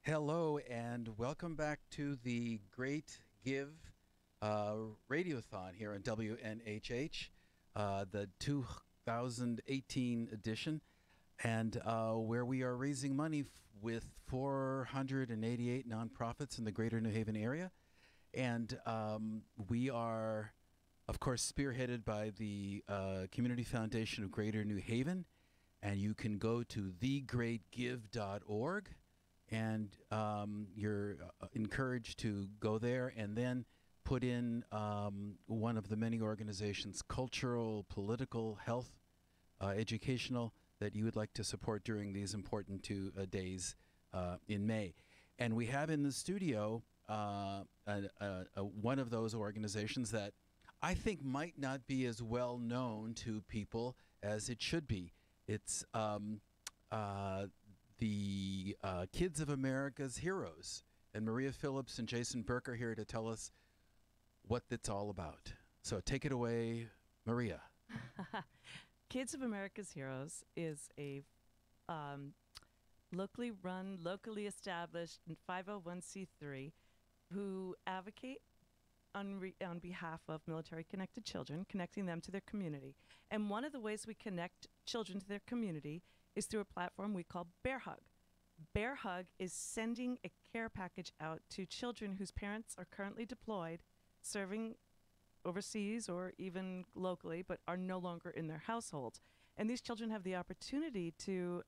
Hello, and welcome back to the Great Give Radiothon here on WNHH, the 2018 edition, and where we are raising money with 488 nonprofits in the greater New Haven area. And we are, of course, spearheaded by the Community Foundation of Greater New Haven. And you can go to thegreatgive.org. And you're encouraged to go there and then put in one of the many organizations, cultural, political, health, educational, that you would like to support during these important 2 days in May. And we have in the studio one of those organizations that I think might not be as well known to people as it should be. It's the Kids of America's Heroes. And Maria Phillips and Jason Burke are here to tell us what it's all about. So take it away, Maria. Kids of America's Heroes is a locally run, locally established 501c3 who advocate on behalf of military-connected children, connecting them to their community. And one of the ways we connect children to their community is through a platform we call Bear Hug. Bear Hug is sending a care package out to children whose parents are currently deployed, serving overseas or even locally, but are no longer in their households. And these children have the opportunity to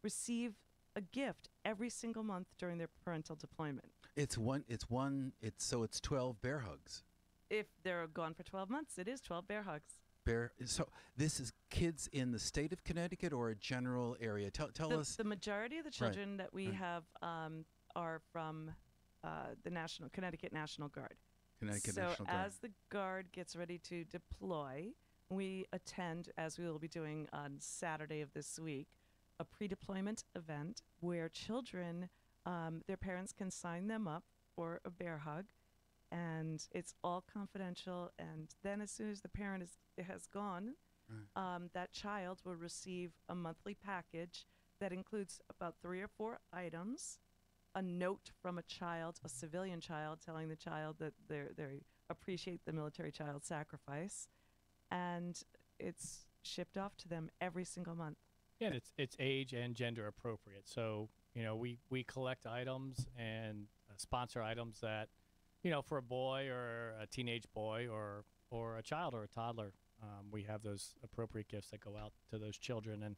receive a gift every single month during their parental deployment. It's 12 Bear Hugs. If they're gone for 12 months, it is 12 Bear Hugs. So this is kids in the state of Connecticut or a general area? Tell us. The majority of the children that we have are from the Connecticut National Guard. Connecticut National Guard. As the Guard gets ready to deploy, we attend, as we will be doing on Saturday of this week, a pre-deployment event where children, their parents can sign them up for a Bear Hug. And it's all confidential. And then as soon as the parent has gone, that child will receive a monthly package that includes about 3 or 4 items, a note from a child, a civilian child, telling the child that they appreciate the military child sacrifice, and it's shipped off to them every single month. Yeah, and it's age and gender appropriate. So, we collect items and sponsor items that, for a boy or a teenage boy or a child or a toddler, we have those appropriate gifts that go out to those children. And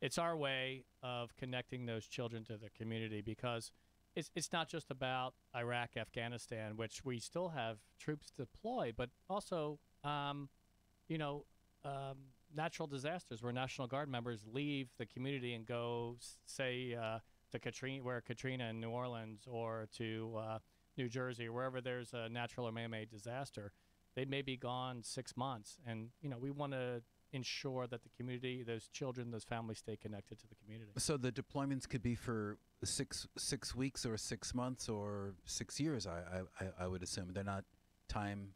it's our way of connecting those children to the community, because it's not just about Iraq, Afghanistan, which we still have troops deployed, but also, natural disasters where National Guard members leave the community and go, say, to Katrina in New Orleans, or to New Jersey, or wherever there's a natural or man-made disaster. They may be gone 6 months, and we want to ensure that the community, those children, those families, stay connected to the community. So the deployments could be for six weeks or 6 months or 6 years. I would assume they're not time.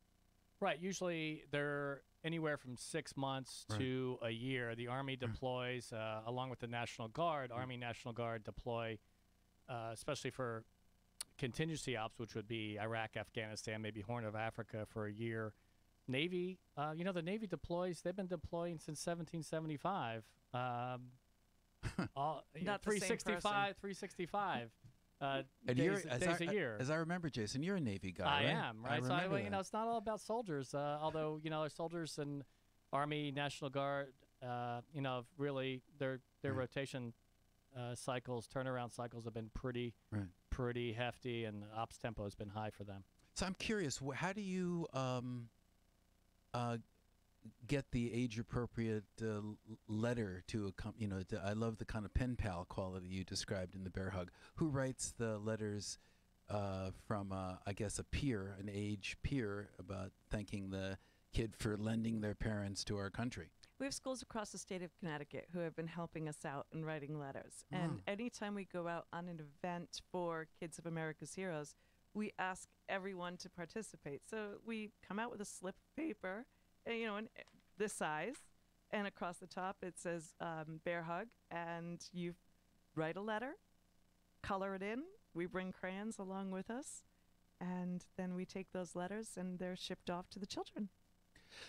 Right. Usually they're anywhere from 6 months to a year. The Army deploys along with the National Guard. Army National Guard deploy, especially for contingency ops, which would be Iraq, Afghanistan, maybe Horn of Africa for a year. Navy, the Navy deploys. They've been deploying since 1775. Not 365, 365 days a year. As I remember, Jason, you're a Navy guy, I right? am, right? So it's not all about soldiers. Although soldiers and Army, National Guard, really their rotation cycles, turnaround cycles have been pretty hefty, and the ops tempo has been high for them. So I'm curious, how do you get the age-appropriate letter to accompany? I love the kind of pen pal quality you described in the Bear Hug. Who writes the letters from, I guess, a peer, an age peer, about thanking the kid for lending their parents to our country? We have schools across the state of Connecticut who have been helping us out in writing letters. And anytime we go out on an event for Kids of America's Heroes, we ask everyone to participate. So we come out with a slip of paper, in this size, and across the top it says Bear Hug, and you write a letter, color it in, we bring crayons along with us, and then we take those letters and they're shipped off to the children.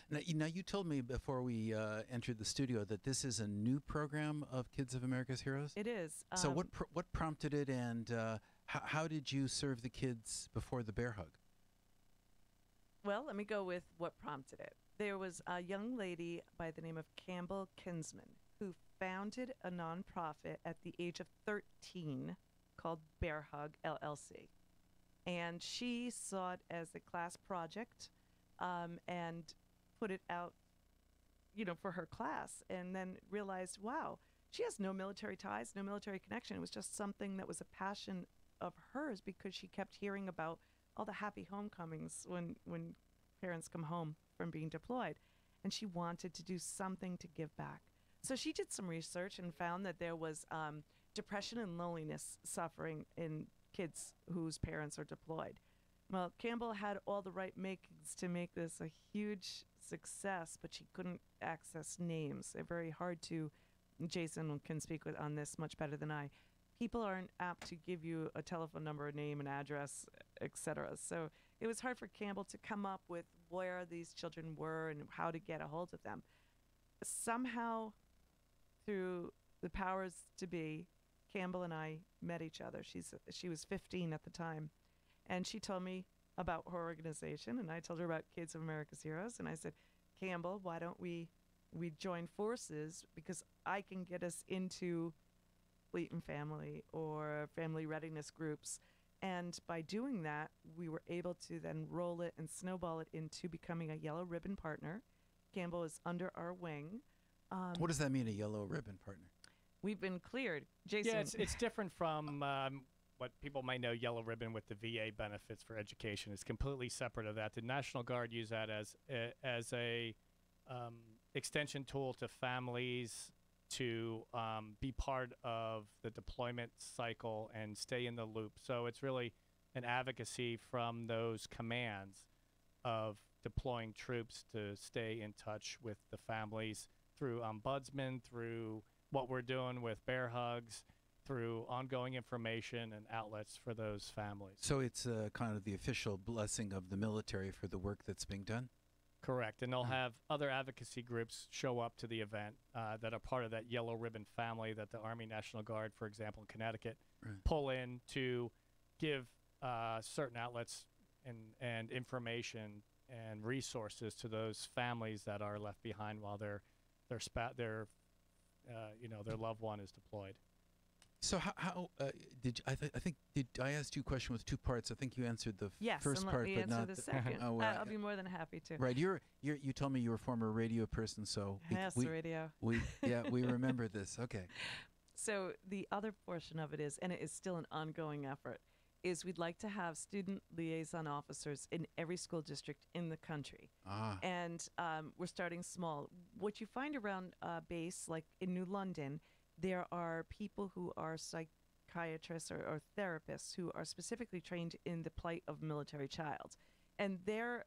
Now, you told me before we entered the studio that this is a new program of Kids of America's Heroes. It is. So what prompted it, and how did you serve the kids before the bear hug? Well, let me go with what prompted it. There was a young lady by the name of Campbell Kinsman who founded a nonprofit at the age of 13 called Bear Hug LLC. And she saw it as a class project and put it out, for her class, and then realized, wow, she has no military ties, no military connection. It was just something that was a passion of hers because she kept hearing about all the happy homecomings when parents come home from being deployed. And she wanted to do something to give back. So she did some research and found that there was depression and loneliness suffering in kids whose parents are deployed. Well, Campbell had all the right makings to make this a huge success, but she couldn't access names. They're very hard to, Jason can speak on this much better than I. People aren't apt to give you a telephone number, a name, an address, etc. So it was hard for Campbell to come up with where these children were and how to get a hold of them. Somehow, through the powers to be, Campbell and I met each other. She was 15 at the time, and she told me about her organization, and I told her about Kids of America's Heroes, and I said, Campbell, why don't we join forces, because I can get us into Fleeton Family or family readiness groups. And by doing that, we were able to then roll it and snowball it into becoming a yellow ribbon partner. Campbell is under our wing. What does that mean, a yellow ribbon partner? We've been cleared. Jason. Yeah, it's different from what people might know yellow ribbon with the VA benefits for education. It's completely separate of that. The National Guard use that as a extension tool to families to be part of the deployment cycle and stay in the loop. So it's really an advocacy from those commands of deploying troops to stay in touch with the families through ombudsman, through what we're doing with bear hugs, through ongoing information and outlets for those families. So it's kind of the official blessing of the military for the work that's being done? Correct. And they'll have other advocacy groups show up to the event that are part of that yellow ribbon family that the Army National Guard, for example, in Connecticut, pull in to give certain outlets and information and resources to those families that are left behind while their loved one is deployed. So how did I think I asked you a question with two parts? I think you answered the first part, but not the second. Oh, I'll be more than happy to. Right, you told me you were a former radio person, so radio. We remember this. Okay. So the other portion of it is, and it is still an ongoing effort, is we'd like to have student liaison officers in every school district in the country. And we're starting small. What you find around base, like in New London, there are people who are psychiatrists or therapists who are specifically trained in the plight of a military child. And they're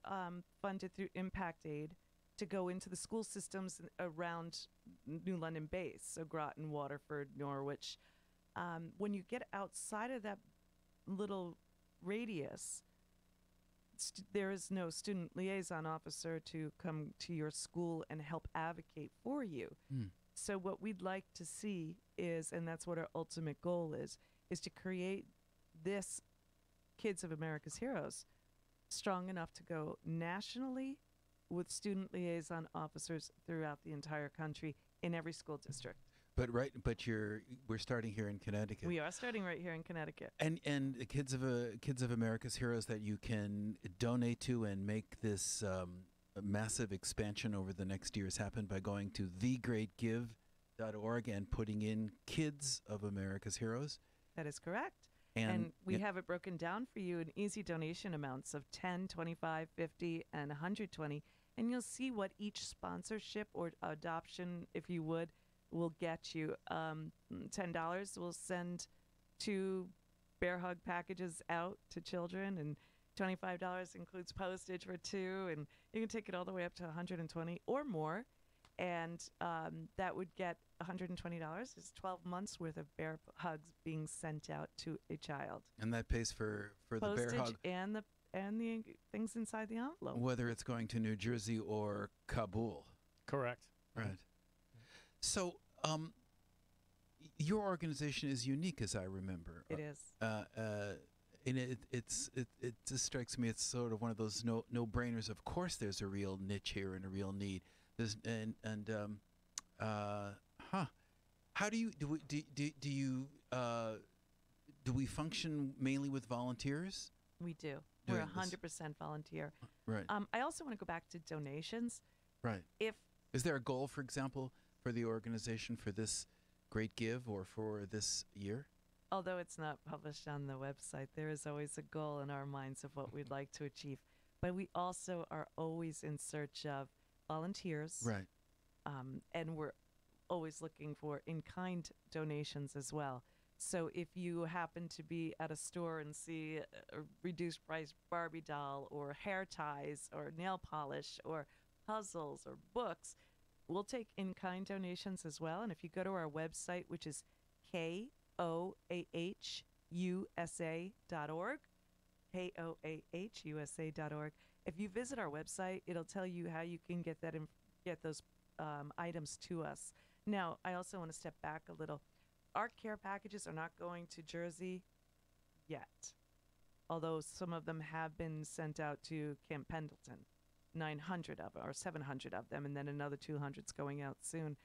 funded through Impact Aid to go into the school systems around New London base, so Groton, Waterford, Norwich. When you get outside of that little radius, there is no student liaison officer to come to your school and help advocate for you. So what we'd like to see is, and that's what our ultimate goal is to create this Kids of America's Heroes strong enough to go nationally with student liaison officers throughout the entire country in every school district. But we're starting here in Connecticut. We are starting right here in Connecticut. And the Kids of America's Heroes that you can donate to and make this massive expansion over the next years happen by going to thegreatgive.org and putting in Kids of America's Heroes. That is correct. And we have it broken down for you in easy donation amounts of 10, 25, 50, and 120. And you'll see what each sponsorship or adoption, if you would, will get you. $10 will send 2 bear hug packages out to children, and $25 includes postage for 2, and you can take it all the way up to 120 or more. and that would get $120. It's 12 months worth of bear hugs being sent out to a child. And that pays for the bear Postage hug, and the things inside the envelope. whether it's going to New Jersey or Kabul. Correct. Right. So, your organization is unique, as I remember. It is. And it just strikes me it's sort of one of those no-brainers. Of course, there's a real niche here and a real need. There's How do you do we function mainly with volunteers? We do. We're Doing this. 100% volunteer. Right. I also want to go back to donations. Right. If Is there a goal, for example, for the organization for this Great Give or for this year? although it's not published on the website, there is always a goal in our minds of what we'd like to achieve. But we also are always in search of volunteers, Right. and we're always looking for in-kind donations as well. So if you happen to be at a store and see a reduced price Barbie doll or hair ties or nail polish or puzzles or books, we'll take in-kind donations as well. And if you go to our website, which is KOAHUSA.org, KOAHUSA.org, if you visit our website, it'll tell you how you can get those items to us. Now, I also want to step back a little. Our care packages are not going to Jersey yet, although some of them have been sent out to Camp Pendleton, 900 of or 700 of them, and then another 200's going out soon.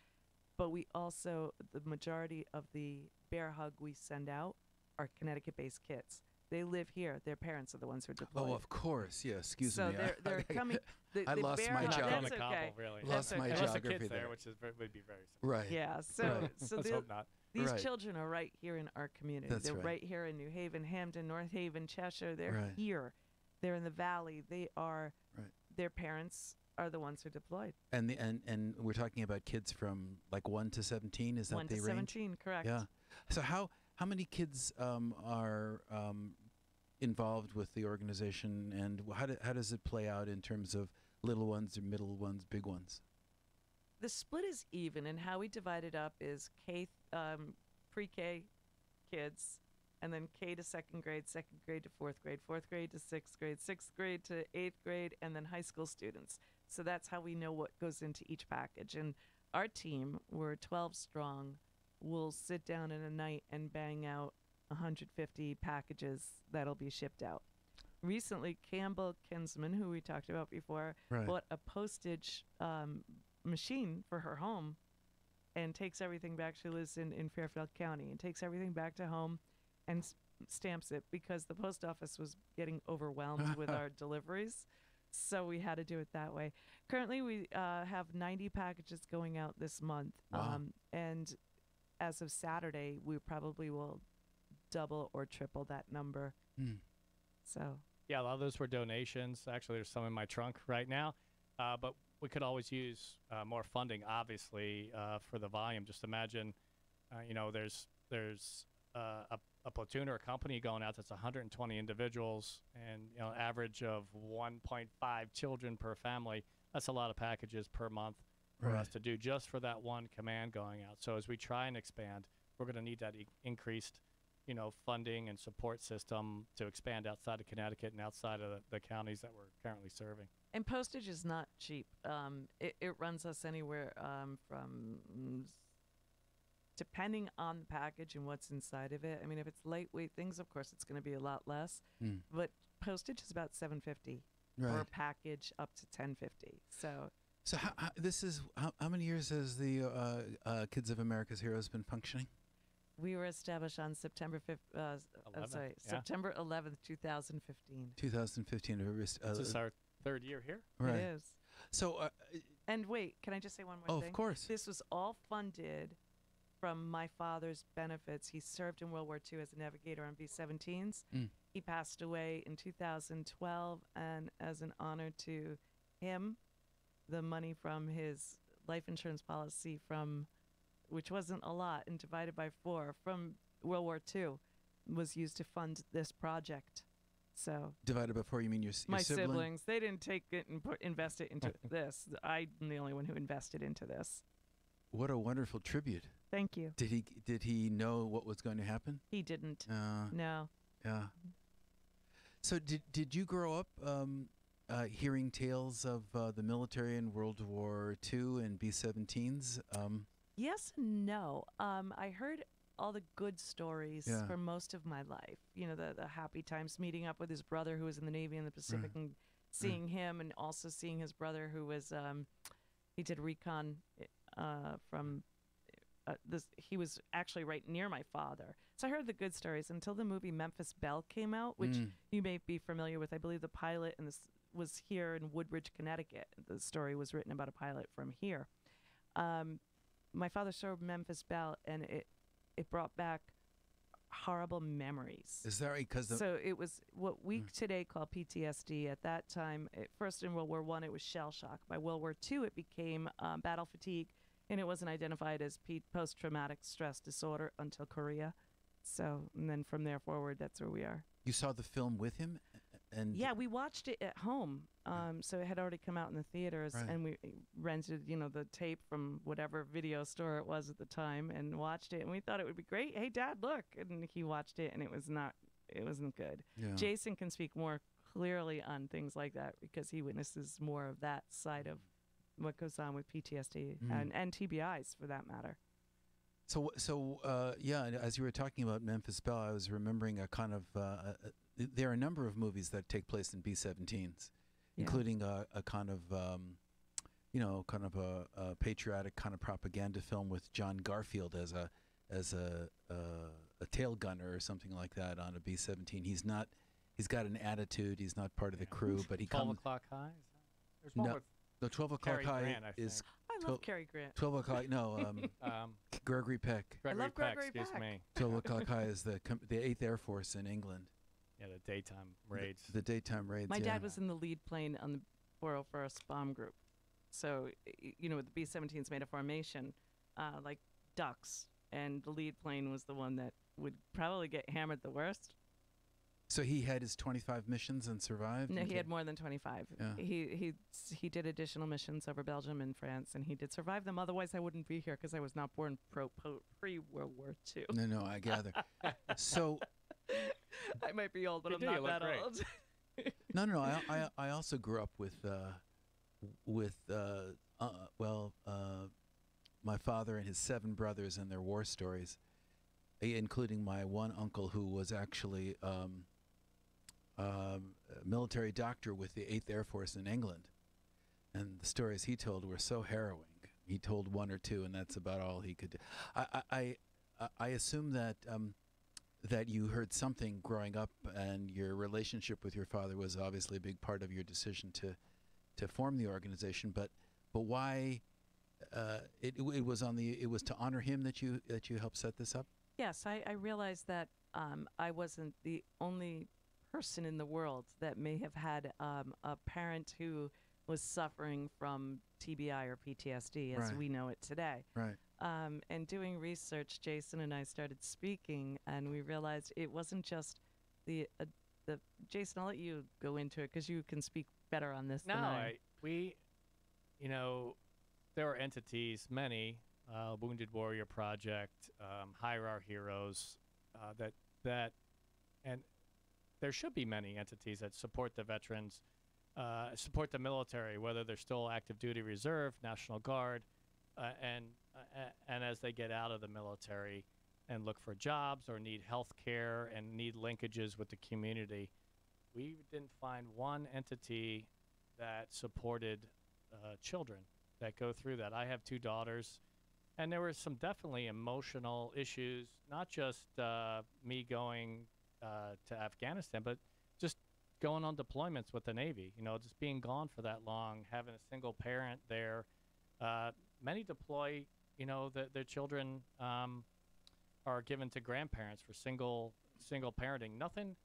But we also, the majority of the bear hug we send out are Connecticut-based kids. They live here. Their parents are the ones who are deployed. Oh, of course. Yeah. Excuse so me. they're coming. I lost bear my hug, job. Not on the That's Cobble, okay. really. Lost my Unless the geography kid's there. there, which would be very simple. Right. Yeah. So Right. so Let's hope not. these Right. children are right here in our community. That's They're right. here in New Haven, Hampton, North Haven, Cheshire. They're Right. here. They're in the valley. They are. Right. Their parents are the ones who are deployed. And we're talking about kids from like 1 to 17. Is that 1 the to range? 17, correct. Yeah. So how many kids are involved with the organization, and how does it play out in terms of little ones or middle ones, big ones? The split is even, and how we divide it up is pre-K kids, and then K to second grade to fourth grade to sixth grade to eighth grade, and then high school students. So that's how we know what goes into each package. And our team, we're 12 strong, will sit down in a night and bang out 150 packages that'll be shipped out. Recently, Campbell Kinsman, who we talked about before, Right. bought a postage machine for her home and takes everything back. She lives in Fairfield County and takes everything back to home and stamps it because the post office was getting overwhelmed with our deliveries. So we had to do it that way. Currently, we have 90 packages going out this month. Wow. And as of Saturday, we probably will double or triple that number. Mm. So Yeah, a lot of those were donations. Actually, there's some in my trunk right now. But we could always use more funding, obviously, for the volume. Just imagine, there's a platoon or a company going out that's 120 individuals and average of 1.5 children per family. That's a lot of packages per month for Right. us to do just for that one command going out. So as we try and expand, we're going to need that increased funding and support system to expand outside of Connecticut and outside of the counties that we're currently serving. And postage is not cheap. It runs us anywhere from, depending on the package and what's inside of it. I mean, if it's lightweight things, of course, it's going to be a lot less. Mm. But postage is about $7.50 for a Right. package, up to $10.50. So So how many years has the Kids of America's Heroes been functioning? we were established on September 5th. I'm 11th, sorry, yeah. September 11th, 2015. 2015. This is our third year here. Right. It is. So And wait, can I just say one more oh, thing? of course. This was all funded from my father's benefits. He served in World War II as a navigator on B-17s. Mm. He passed away in 2012, and as an honor to him, the money from his life insurance policy which wasn't a lot, and divided by 4 from World War II was used to fund this project. So Divided by 4, you mean your my sibling? siblings, they didn't take it and invest it into this. I'm the only one who invested into this. What a wonderful tribute. Thank you. Did he know what was going to happen? He didn't. Uh, No. yeah. So did you grow up hearing tales of the military in World War II and B-17s? Yes and no. I heard all the good stories Yeah. for most of my life. You know, the happy times, meeting up with his brother who was in the Navy in the Pacific and seeing him, and also seeing his brother who was he did recon from this. He was actually right near my father. So I heard the good stories until the movie Memphis Belle came out, which you may be familiar with. I believe the pilot and this was here in Woodbridge, Connecticut. The story was written about a pilot from here. My father saw Memphis Belle, and it brought back horrible memories. Is that right? Because So it was what we today call PTSD. At that time, first in World War I, it was shell shock. By World War II, it became battle fatigue, and it wasn't identified as post-traumatic stress disorder until Korea. So, and then from there forward, that's where we are. you saw the film with him, and Yeah, we watched it at home. So it had already come out in the theaters, Right. and we rented, the tape from whatever video store it was at the time, and watched it. And we thought it would be great. Hey, Dad, look! And he watched it, and it wasn't good. yeah. Jason can speak more clearly on things like that because he witnesses more of that side of what goes on with PTSD and TBIs, for that matter. So yeah, and as you were talking about Memphis Belle, I was remembering a kind of there are a number of movies that take place in B-17s, Yeah. including a kind of kind of a patriotic kind of propaganda film with John Garfield as a tail gunner or something like that on a B-17. He's got an attitude. He's not part of the crew, but he 12 comes. o'clock high? There's one No, with The 12 o'clock Cary high Grant, I is I love Twelve- Cary Grant. 12 o'clock. No, Gregory Peck. Gregory love Peck, Gregory excuse Peck. me. 12 o'clock high is the 8th Air Force in England. Yeah, the daytime raids. The daytime raids. My yeah. dad was in the lead plane on the 401st Bomb Group. So, the B-17s made a formation like ducks, and the lead plane was the one that would probably get hammered the worst. So he had his 25 missions and survived? No, and he had more than 25. Yeah. He did additional missions over Belgium and France, and he did survive them. Otherwise, I wouldn't be here because I was not born pre-World War II. No, I gather. So, I might be old, but You I'm do, not you look that great. old. no, I also grew up with my father and his 7 brothers and their war stories, including my one uncle who was actually a military doctor with the 8th Air Force in England. And the stories he told were so harrowing. He told 1 or 2, and that's about all he could do. I assume that that you heard something growing up, and your relationship with your father was obviously a big part of your decision to form the organization. But why? It was to honor him that you helped set this up. Yes, I realized that I wasn't the only person in the world that may have had a parent who was suffering from TBI or PTSD as Right. we know it today. Right. And doing research, Jason and I started speaking, and we realized it wasn't just the Jason, I'll let you go into it because you can speak better on this No, than I. there are entities, many, Wounded Warrior Project, Hire Our Heroes, and there should be many entities that support the veterans, support the military, whether they're still active duty reserve, National Guard, and as they get out of the military and look for jobs or need health care and need linkages with the community. We didn't find one entity that supported children that go through that. I have 2 daughters, and there were some definitely emotional issues, not just me going to Afghanistan, but just going on deployments with the Navy, just being gone for that long, having a single parent there. Many deploy, their children are given to grandparents for single parenting. Nothing,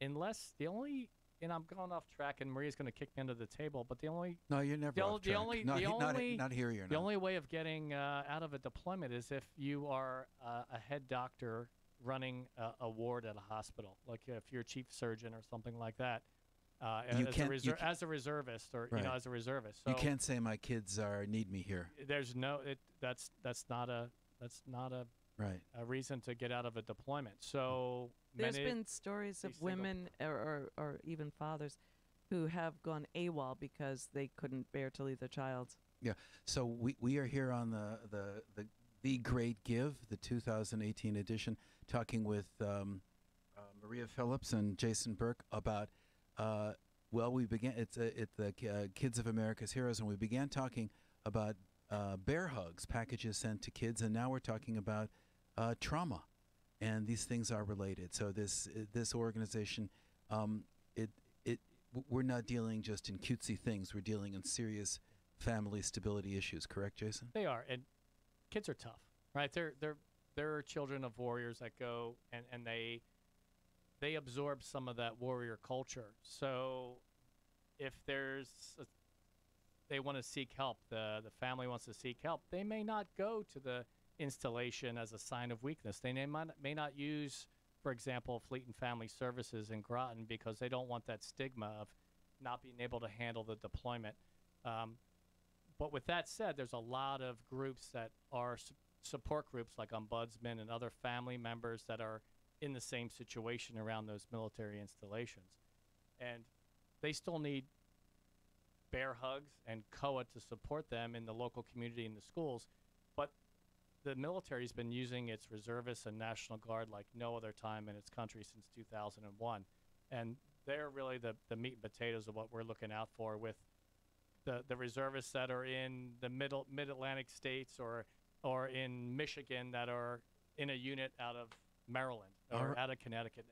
unless the only, and I'm going off track, and Maria's going to kick me under the table, but the only No, you're never off track. Not here. You're the not. only way of getting out of a deployment is if you are a head doctor running a ward at a hospital, like if you're a chief surgeon or something like that. You As, can't- a you ca- as a reservist, or Right. as a reservist. So You can't say my kids need me here. there's no that's not a Right. reason to get out of a deployment. So There's many, been stories be of single- women or even fathers who have gone AWOL because they couldn't bear to leave their child. So we are here on the Great Give, the 2018 edition, talking with Maria Phillips and Jason Burke about. We began. It's the Kids of America's Heroes, and we began talking about bear hugs, packages sent to kids, and now we're talking about trauma, and these things are related. So this organization, we're not dealing just in cutesy things. We're dealing in serious family stability issues. Correct, Jason? they are, and kids are tough, right? They're children of warriors that go and they absorb some of that warrior culture. So if they want to seek help, the family wants to seek help, they may not go to the installation as a sign of weakness. They may not use, for example, Fleet and Family Services in Groton because they don't want that stigma of not being able to handle the deployment. But with that said, there's a lot of groups that are support groups like Ombudsman and other family members that are in the same situation around those military installations. And they still need bear hugs and COA to support them in the local community and the schools. But the military's been using its reservists and National Guard like no other time in its country since 2001. And they're really the meat and potatoes of what we're looking out for with the reservists that are in the mid-Atlantic states or in Michigan that are in a unit out of Maryland or out of Connecticut,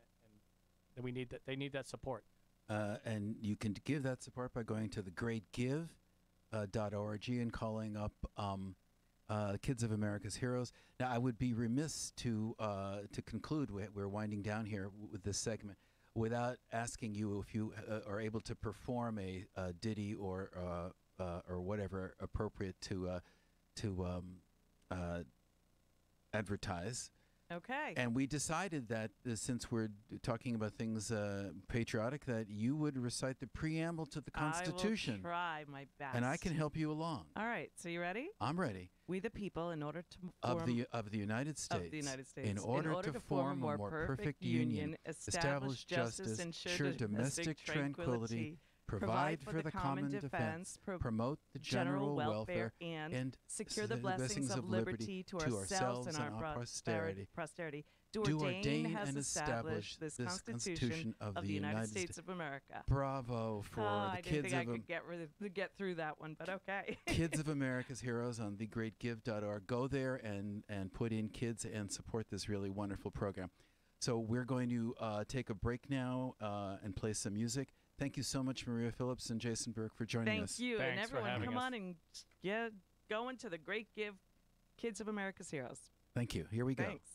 and they need that support. And you can give that support by going to thegreatgive.org and calling up Kids of America's Heroes. Now, I would be remiss to conclude. We're winding down here with this segment without asking you if you are able to perform a ditty or whatever appropriate to advertise. Okay. And we decided that since we're talking about things patriotic, that you would recite the preamble to the Constitution. I will try my best. And I can help you along. All right. So you ready? I'm ready. We the people, in order to Of the United States. Of the United States. In order to form a more perfect union, establish justice, ensure domestic tranquility, provide for the common defense, promote the general welfare, and secure the blessings of liberty to ourselves and our posterity. Do ordain and establish this Constitution of the United States of America. Bravo for the I didn't kids think I of could get through that one, but okay. Kids of America's Heroes on thegreatgive.org. Go there and put in kids and support this really wonderful program. So we're going to take a break now and play some music. Thank you so much, Maria Phillips and Jason Burke, for joining us. Thank you. Thanks and for everyone, having come us. on and get going to the Great Give, Kids of America's Heroes. Thank you. Here we go. Thanks.